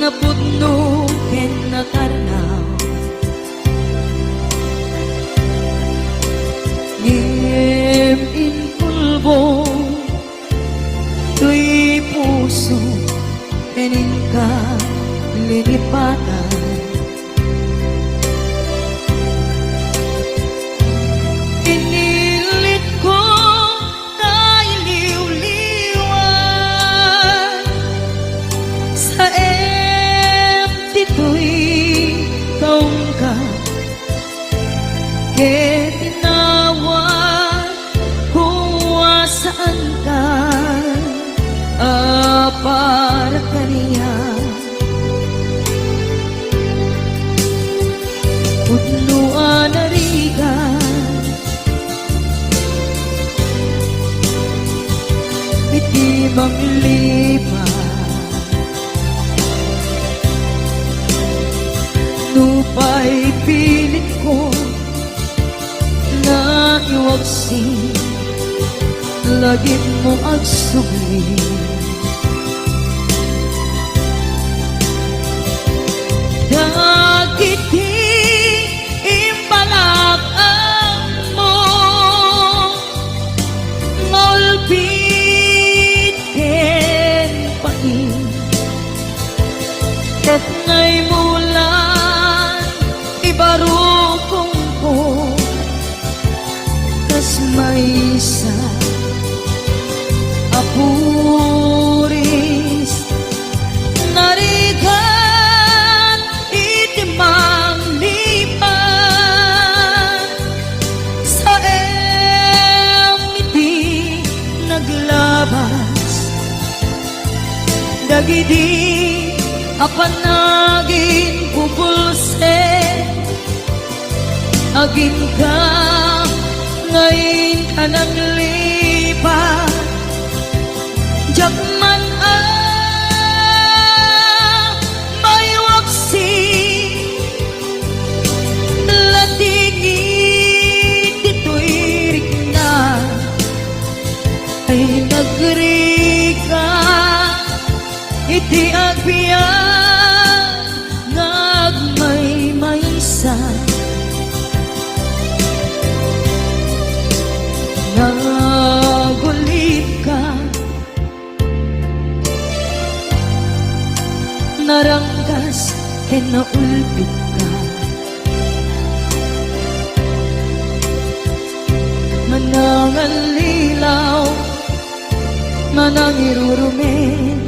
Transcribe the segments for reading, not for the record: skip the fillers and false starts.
napudno ken natarnaw ngem in pulbo tuy puso kening ka lilipatan inilit ko na iliw-liwan sa empty tuy kaong ka ke tinawag kung saan ka para kaniya pudnuan na rigan biti manglipat nupay pilit ko na iwagsin lagi mo agsugli dagiti imbalak mo ngolbit ken pain ket ngay mulan ibarukong ko kas maysa apuris narigan itimang lipan sa emiti naglabas dagidi apanagin pupulse agin ka ngayon ka nang lipat Jakman may waksi latingit dito'y rikna ay nagrika iti agbiyan ngagmay maysa nagulit ka naranggas ken naulpit ka manangan lilaw manang irurumen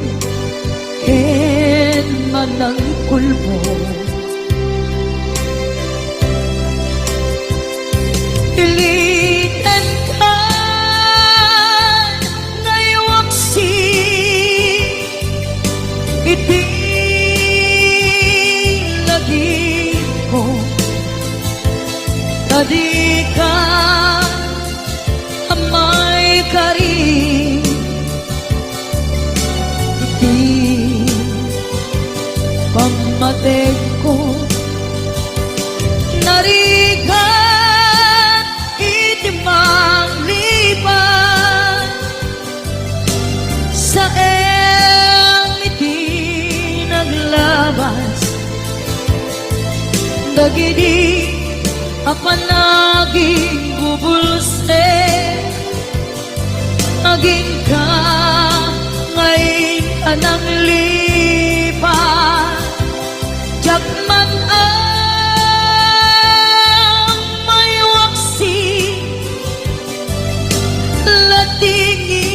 ken manang kulbo ilitan ka ngaywaksi iti tadi ka amay karin iti pamatek ko narigan iti manglipan sa iti naglabas dagidi apanaging bubulse aging ka ngayon ka nang lipat jakman may waksi latingit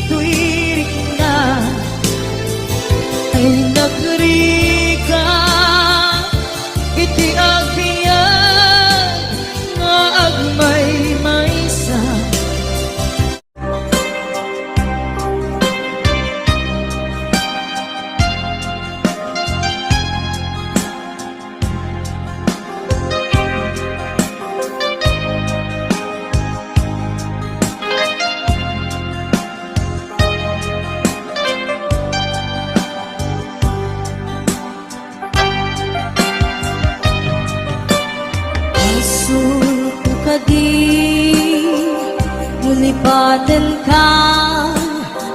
ito'y rikna ay nagrika iti agbiyan nga agmay maysa lipatan ka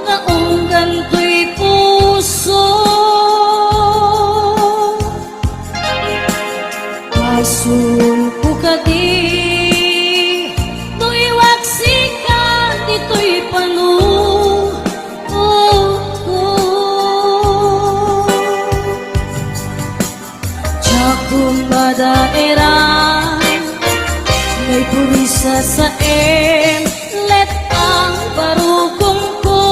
nga unggan to'y puso daera may purisa sa let ang barugong ko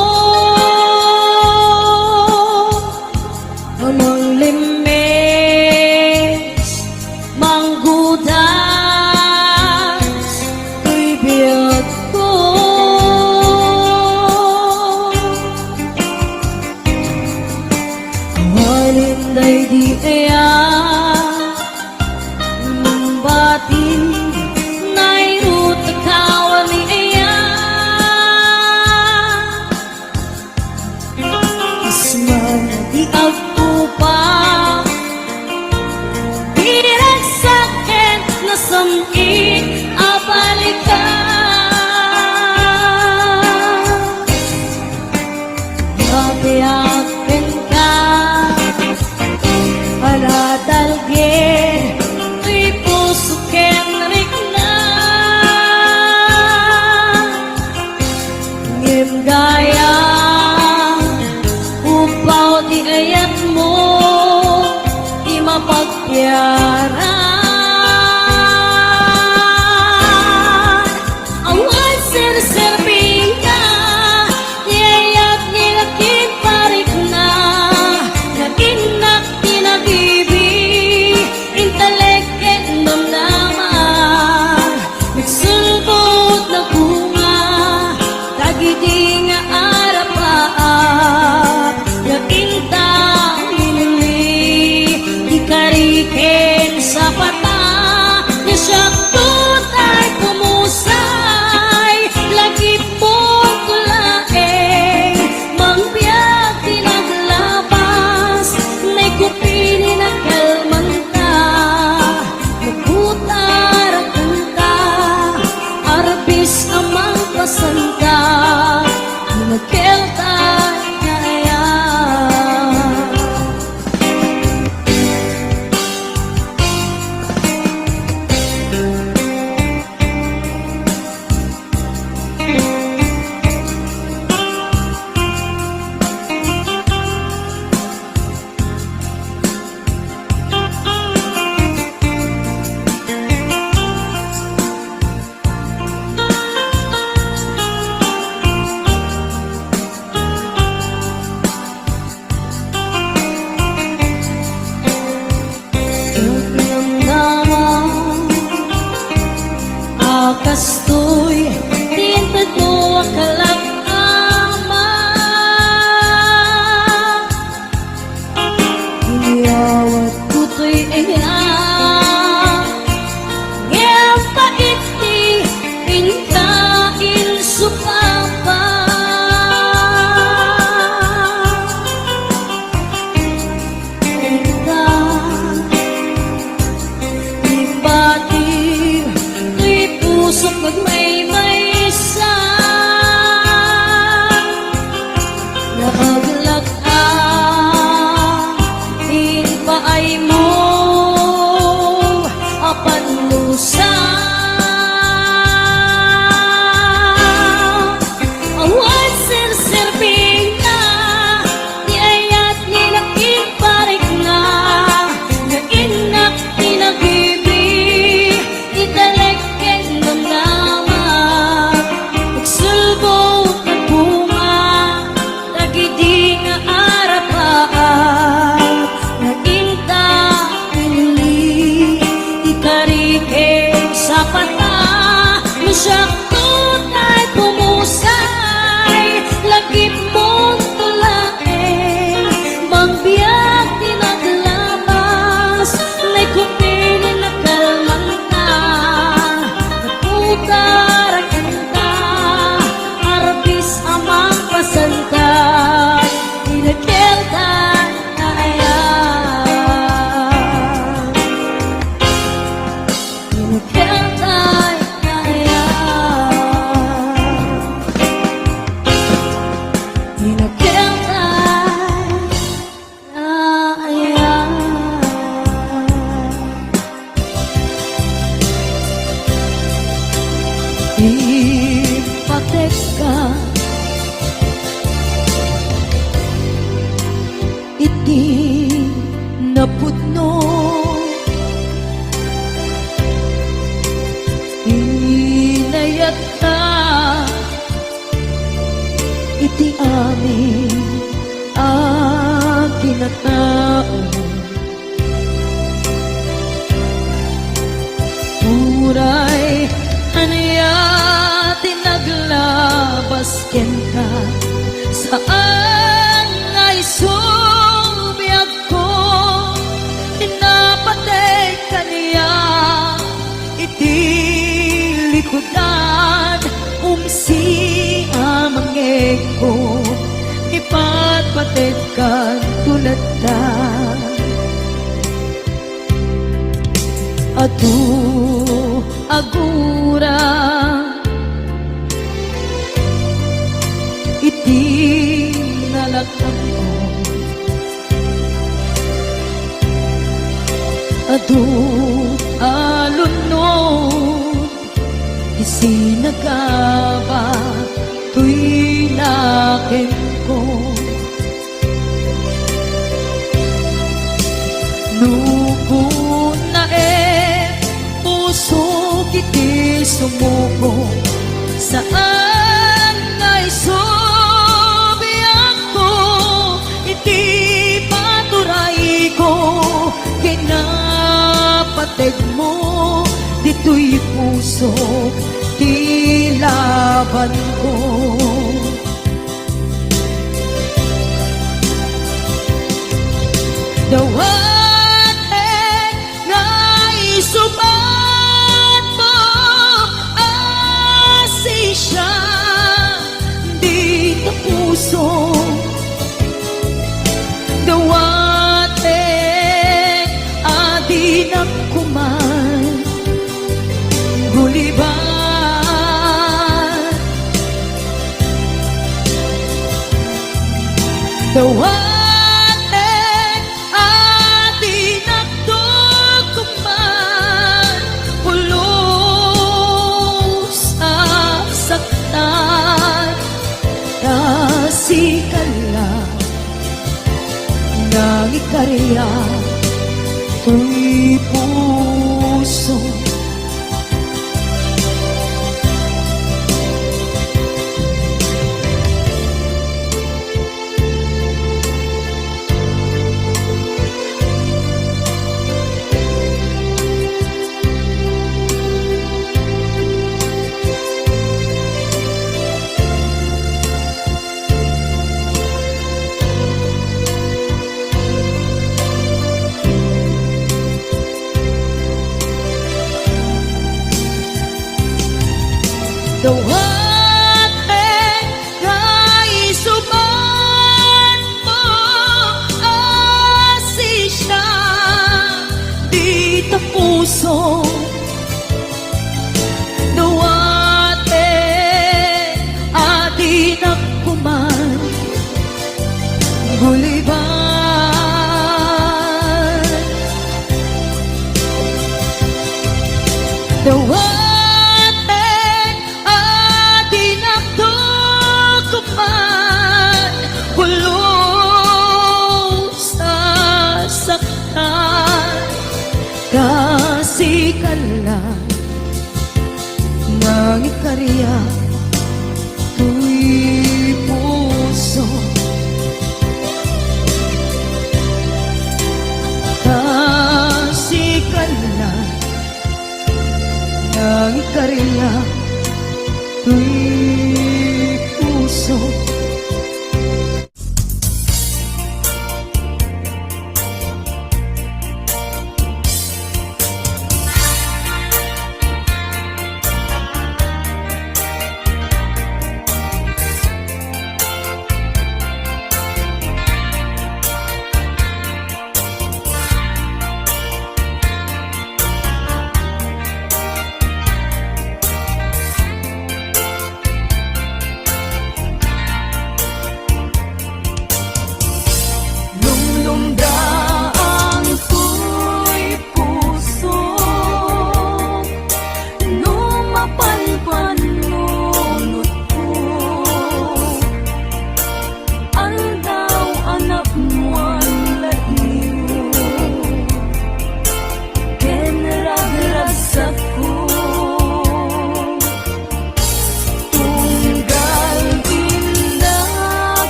Anong limes manggudas Tuy biyag ko Halinday di kaya batin nairut kawan ni iya Isman di agpupa Direk sakit na samit abalikan Mabiyakin ka Paladalgin Tuy puso ken rikna Ngim gaya Upaw di ayat mo Di mapagyaran Awan sir-sirbing ka Di ayat nilakin parik na Naginak tinagibig Intalek at namnaman Nagsulbot na bunga Tagidi nga arapaat Naginta minuli Ikariken sa pata Nasyakot ay pumusay Lagi pong tulaeng Mangbiyak tinaglabas May kupini na kalmanta Nagutarakan ka Arbis amang pasanta Magkelta kaya Kastoy, tinta to kalagama Iyawat kuto'y iya Ngayang paiti, pinkain supapa Pinka, ibatid Pusok magmay-maysa Nakaglag in paay mo Apan lusa Awan sir-sirbing na Di ayat nilakin parik na Nainak tinagibig Italek Nagsulbot na bunga Tagidi nga arapaat Naginta pinili Ikariken sa pata Masyakot ay pumusay Lagi mong tulaeng Mangbiyak tinaglabas May kupini na kalmanta Nagutarakan amang pasanta Inakelta kaya Inakelta kaya Inakelta kaya Ipatek ka iti napudno na tao. Uray, anaya tinaglabas ken ka, saan ay subiyag ko, tinapatay ka niya, iti likodan, umsi amangeg ko, ipatpatid ka tulad ta. Adu agura iti nalakam ko, adu alunod isinagaba tuy lakim ko. Nugo na puso kiti sumuko, saan ngay subiyang ko, iti paturay ko, kinapatid mo, dito'y puso, tilaban ko. Dawate nga isubat mo, asisya di ka puso. Dawate adi na kuman, guliban. Dawate ikarya tuy puso. Dawate nga isuban mo, asisya di ta puso. Dawate adi na kuman, guliban. Dawate kasikala ng ikarya tuy puso. Kasikala ng ikarya tuy puso.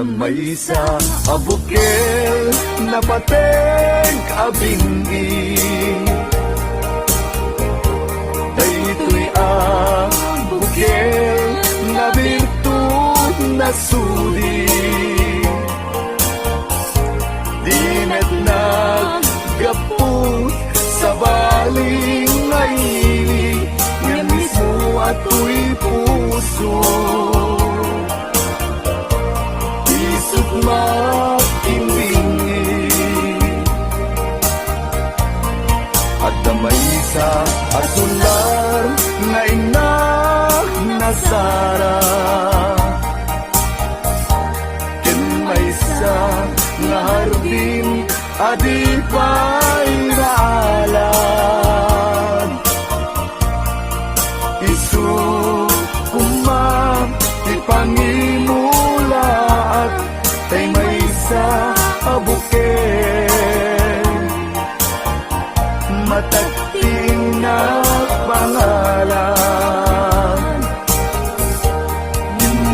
Damay sa abukel na pateng abingin. Daytoy ang bukel na birtud na sudi. Di met naggapot sa baling ngaili, nga mismo ato'y puso. Isip makimbingi at damay sa asular nga inak na Sara. Ken may sa nga hardin adi pa'y naalan. Isu kumam ipangimula at tay may sa abuken. Matagting na pangalan.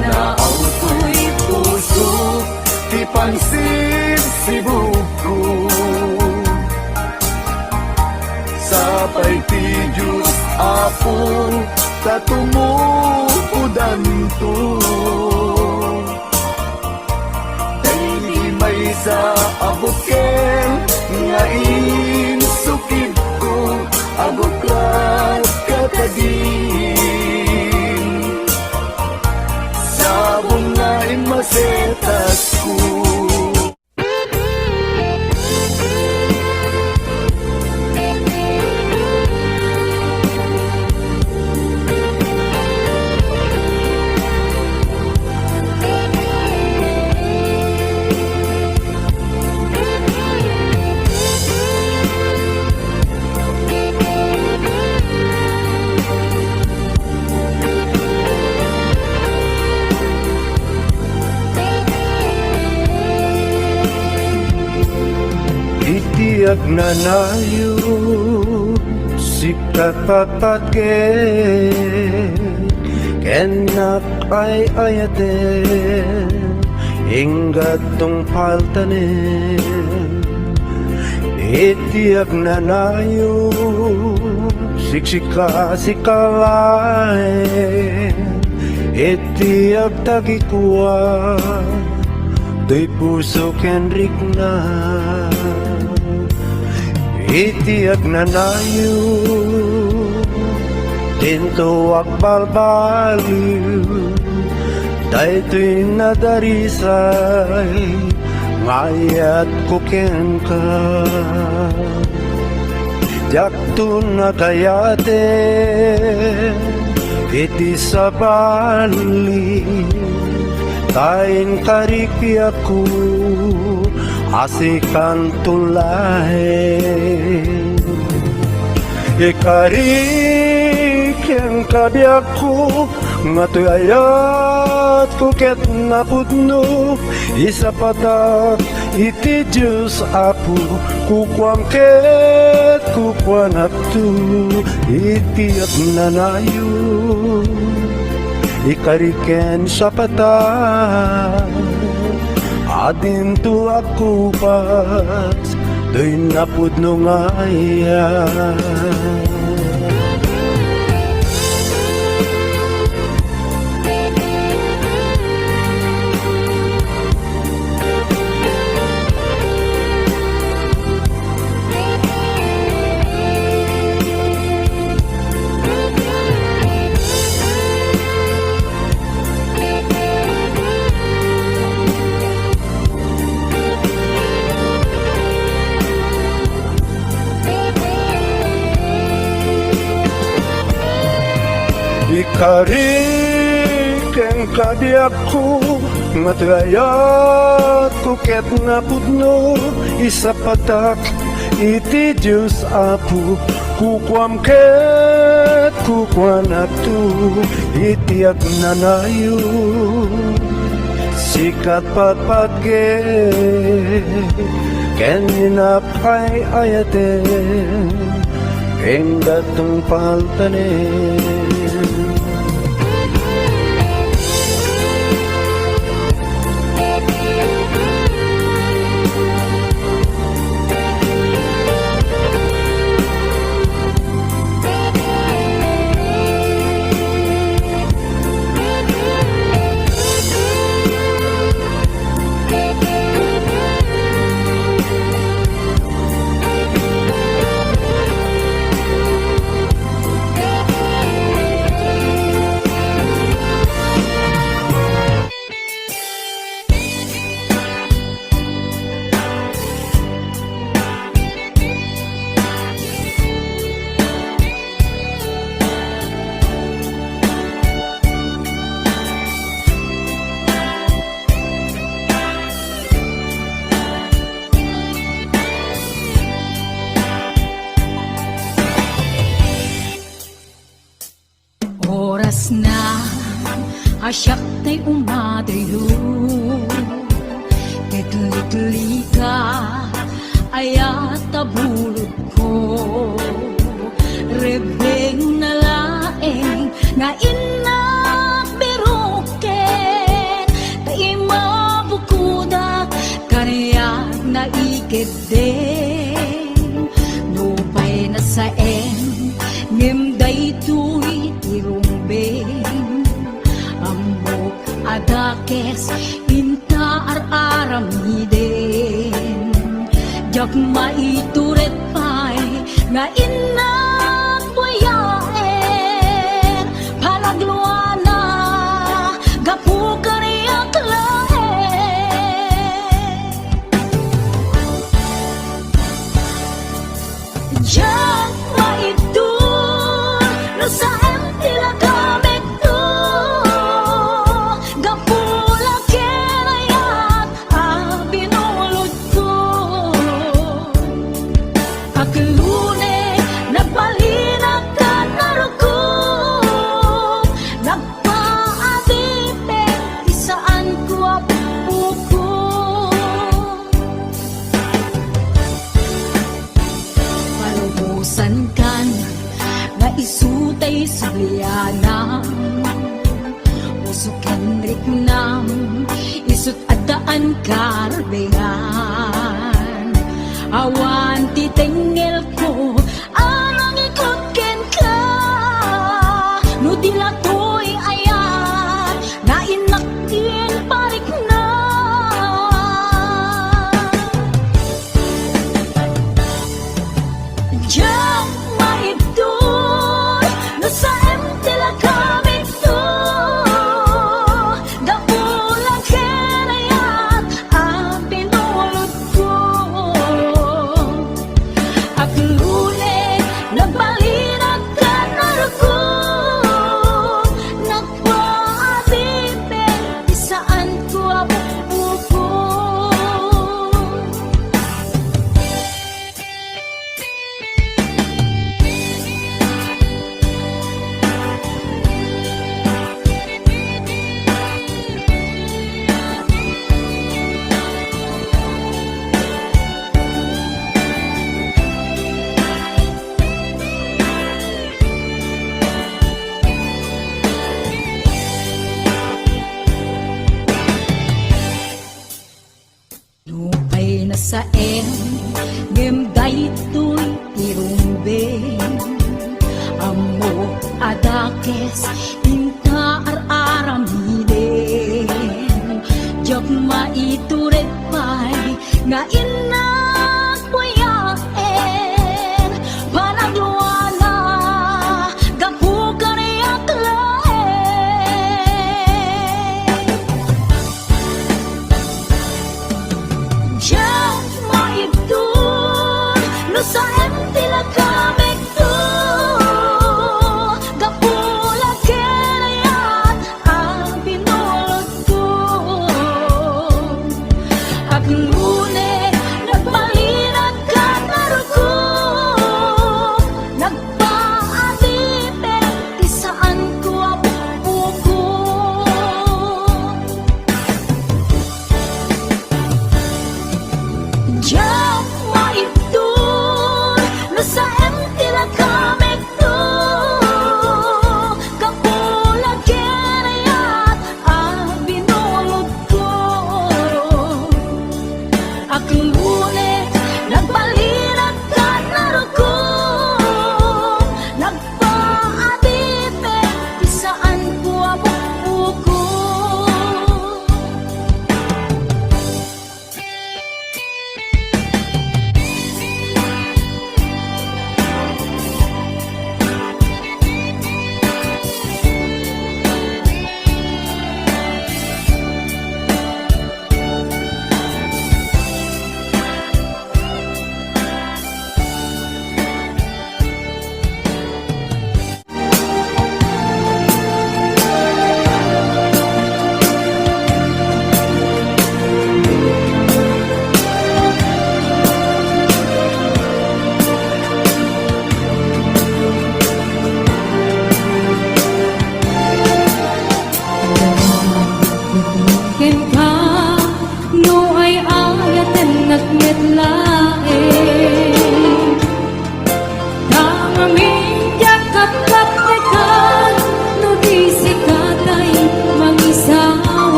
Naaw ko'y puso ti pansin si buko. Sapay ti Diyos apong tatumupudan to. Dahil may sa abuken nga insukid ko abuklat kakadin. Sabong nga imasetas ko. Itiag na nayo sikat papatke kenak ay ayate ingat tong paltane. Itiag na nayo siksika sikalay itiag tagikuwa do'y puso kenrik na. Itiag na nayo dinto akbalbaliw daytoy nadarisay ngayat ko ken ka. Jakto na kayate iti sa bali tain kariki ako asikan tulay. Ikarik yang kabiyak ko nga to'y ayat ko ket napudno isa patak iti Diyos apo kukwam ket kukwanap tu iti at nanayo. Ikariken sa patak adin tu aku pas do'y napudno nga ayan. Ikarik ang kadiak ko matayat ko ket napudno isa patak iti Diyos apo kukwam ket kukwanap tu iti at nanayo sikat patpatke ken ninapay ayate eng datong paltanen. asyak tay umadriyo Ketli-tli ka ayat tabulod ko Rebeng na laeng nga inak biruken Tay mabukudak kaniyag na ikeden Nupay na saen ngimday tuy tirumbeng Ambok adakes inta ar-aramiden Jak maituret pay nga inak buyaen Palagluana gapu kariyak laen Jak maitur no sa tila gamit to Gapula kinayat binulod ko Kaklune nagpalinag ka naruko Nagpaadipin isaan ko apuko Palubusan kan nga isutay sulianam Usok Henrik nam isut adaan karbengan Awan titengel ko anang ikot ken ka No dilatoy ayan na inakin parik na Diyan maibdoy no sa tila gamit to Gapulang kinayat binulod ko Aklune nagbalinag ka naruko Nagpaadipin isaan ko apuko Lupay na saen ngimday tuy tirumbeng Amo adakes inta ar-aramiden Jak maituret pay nga inak buyaen Panagluana gapu kariyak laen Diyan maibdun no sa tila gamit to Gapula kinayat binulod ko Aklune nagbalinag ka naruko Nagpaadipin isaan ko apuko Diyan maibdun no sa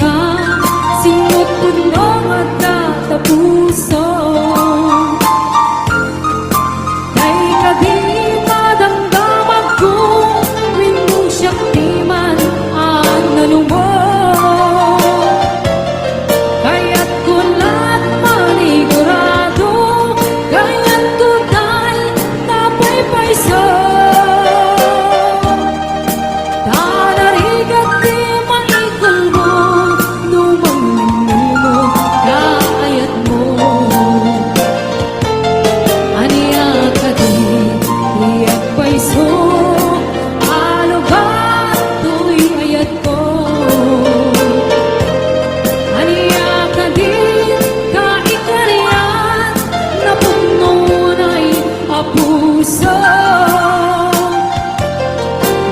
ka Sinot punong at katapuso Kay kadi madamdamag ko Wino siyak di man ang nalumo Kaya't kulat manigurado Kaya't total tapay paiso Tanarigat di maikol mo Numang minuno kaayat mo Aniya ka di iyak paiso Alugat to'y ayat ko Aniya ka di kaikarian Na puno na'y apuso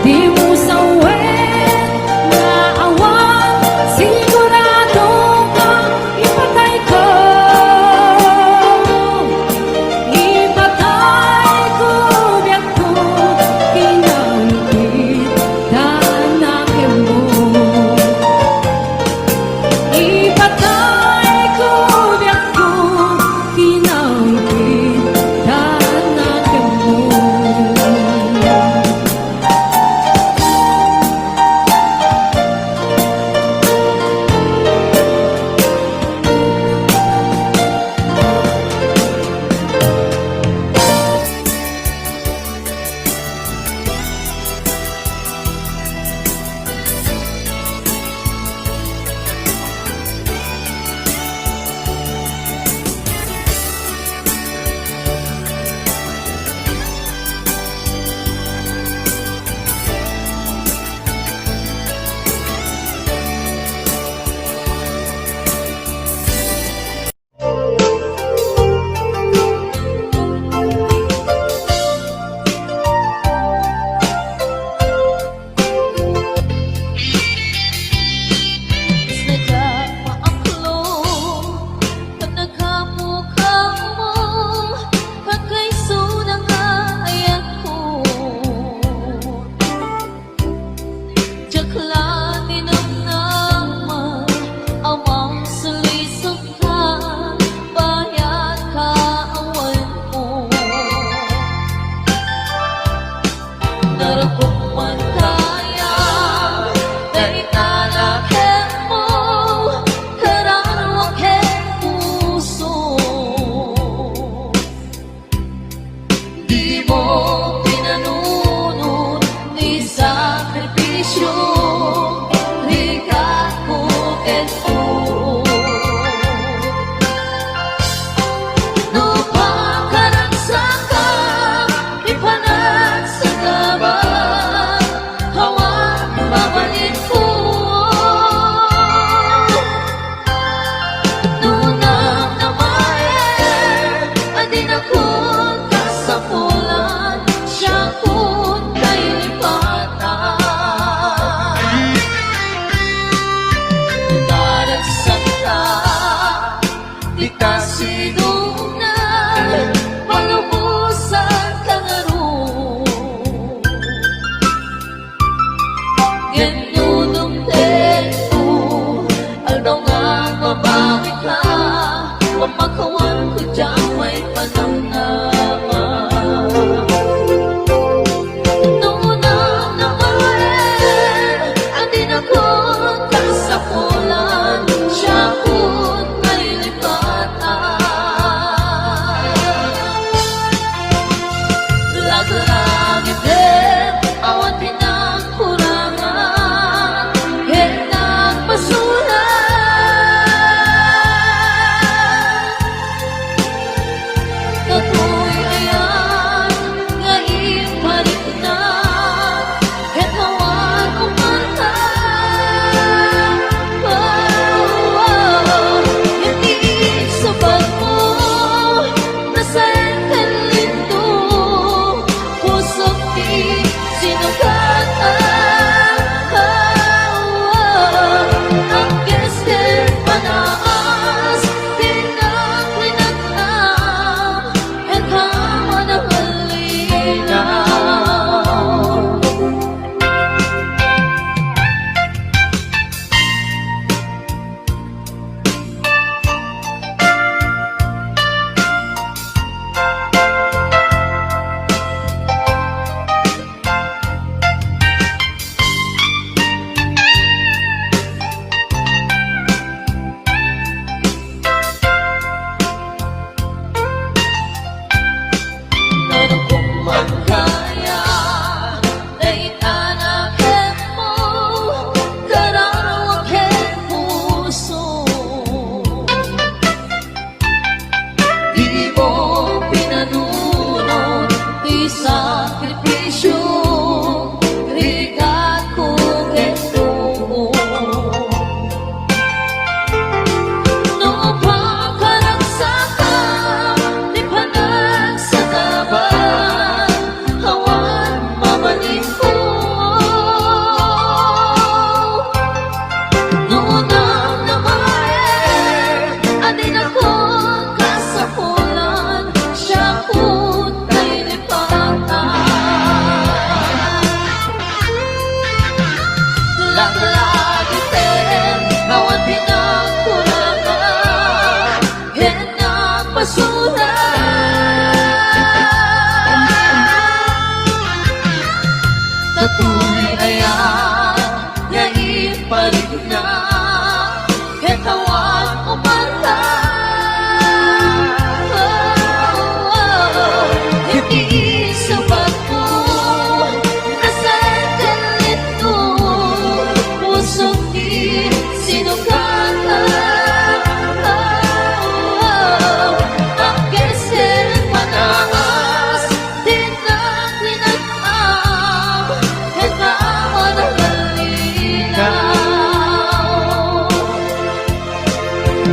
Di mo sawin na awan Sigurado kang ipatay ko Ipatay ko biyak ko Kinawipit danakin mo Ipatay ko biyak ko Kinawipit danakin mo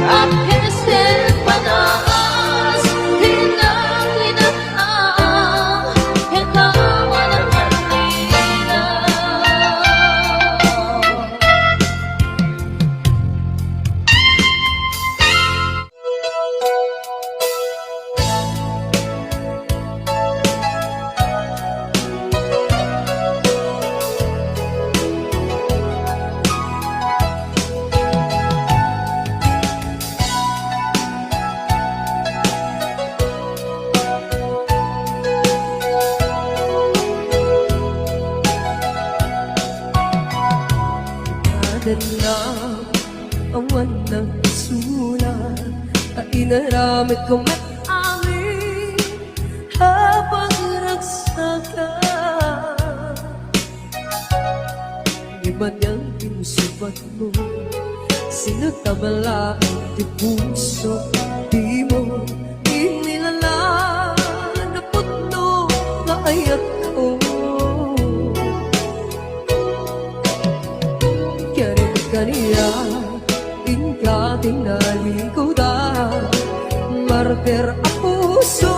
aking panaas, hinang-hinaan, kailangan ng kanina. na awan ng sulat at inaramid ko may amin habang nagsaka. Di ba niyang pinusubat mo? Sinatabala ang di puso, di mo inilala na puno na ayat ko. Kaniya, tingka tinali ko da martir ang puso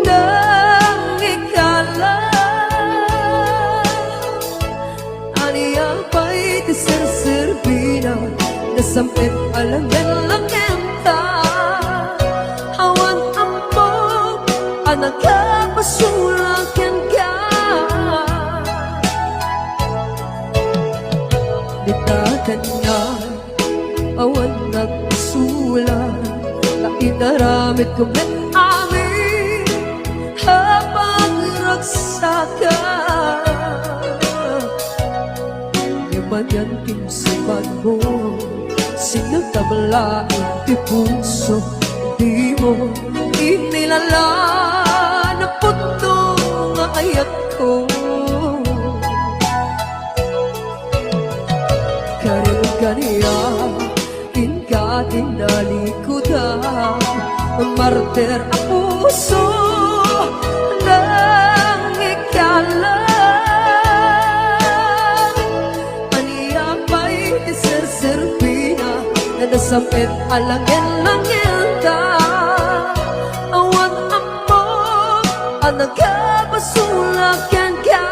ng ikala. Aniya pa'y tiserserbina nasampit alangan lang enta awan ambog anak kapasulakan ka. Ditakan na awan nagsulat na inaramid ko met amin habang ragsaka. Yaman yan kinsipan mo sinagtabla ang di puso, di mo inilala na puto nga ayat ko. Kaniya, inka tinali ko da martir ang puso ng ikala. Aniya pa'y iserserbina na nasampit alangin-langin ka. Awan mo ang nagkabasulakan ka.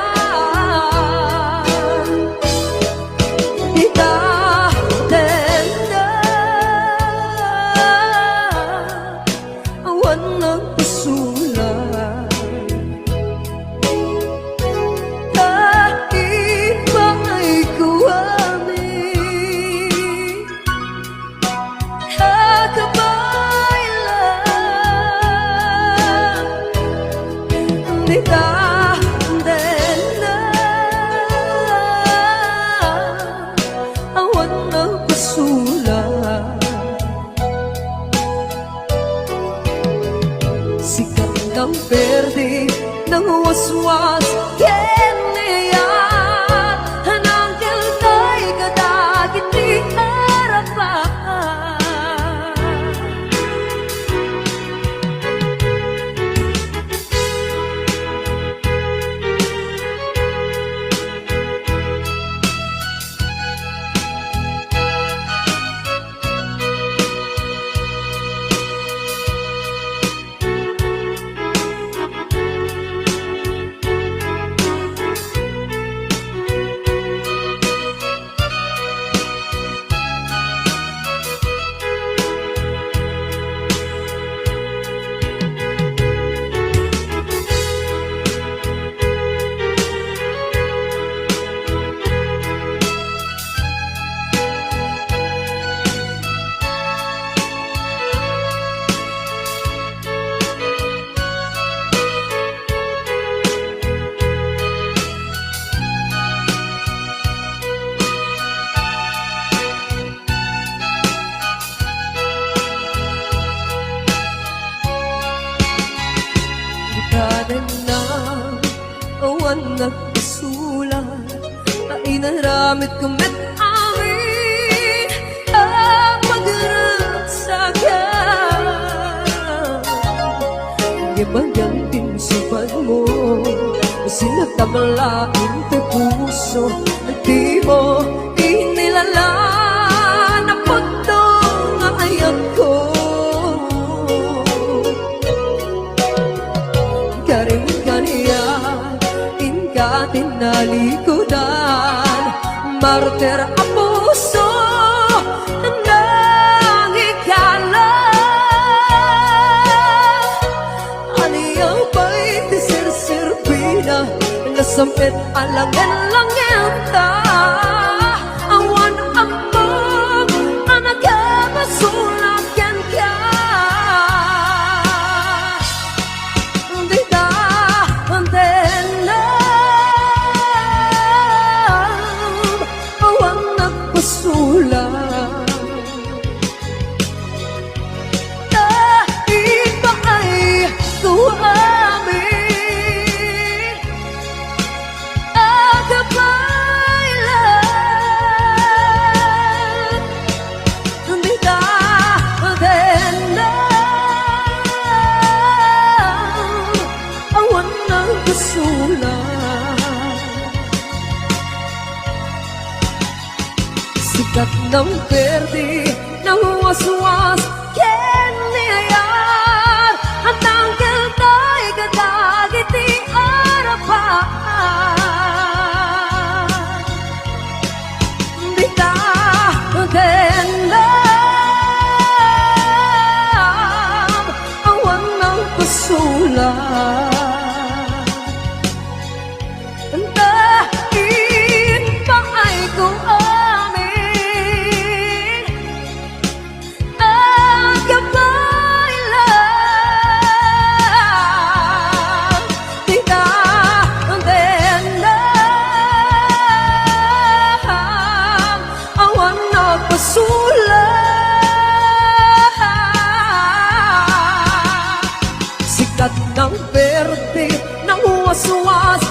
Sikat ng verde ng waswas keniyan hanangkel kay kadagit di harapan. Na awan nagsulat na inaramid ko met amin ang magragsaka. Di ba yung pinsupan mo sinatabla ang puso, di mo inilala na puto Sampit alangin-langin ta awan ambag anagkamasulat yan ka di ta antenam awan nagpasulat dahil ba ay tuwami sikat ng perdi ng waswas keniyar at tanggal tayo kadagit di arapan di ta tendam awan ng pasulat dahil pa ay kung sikat ng verde ng waswas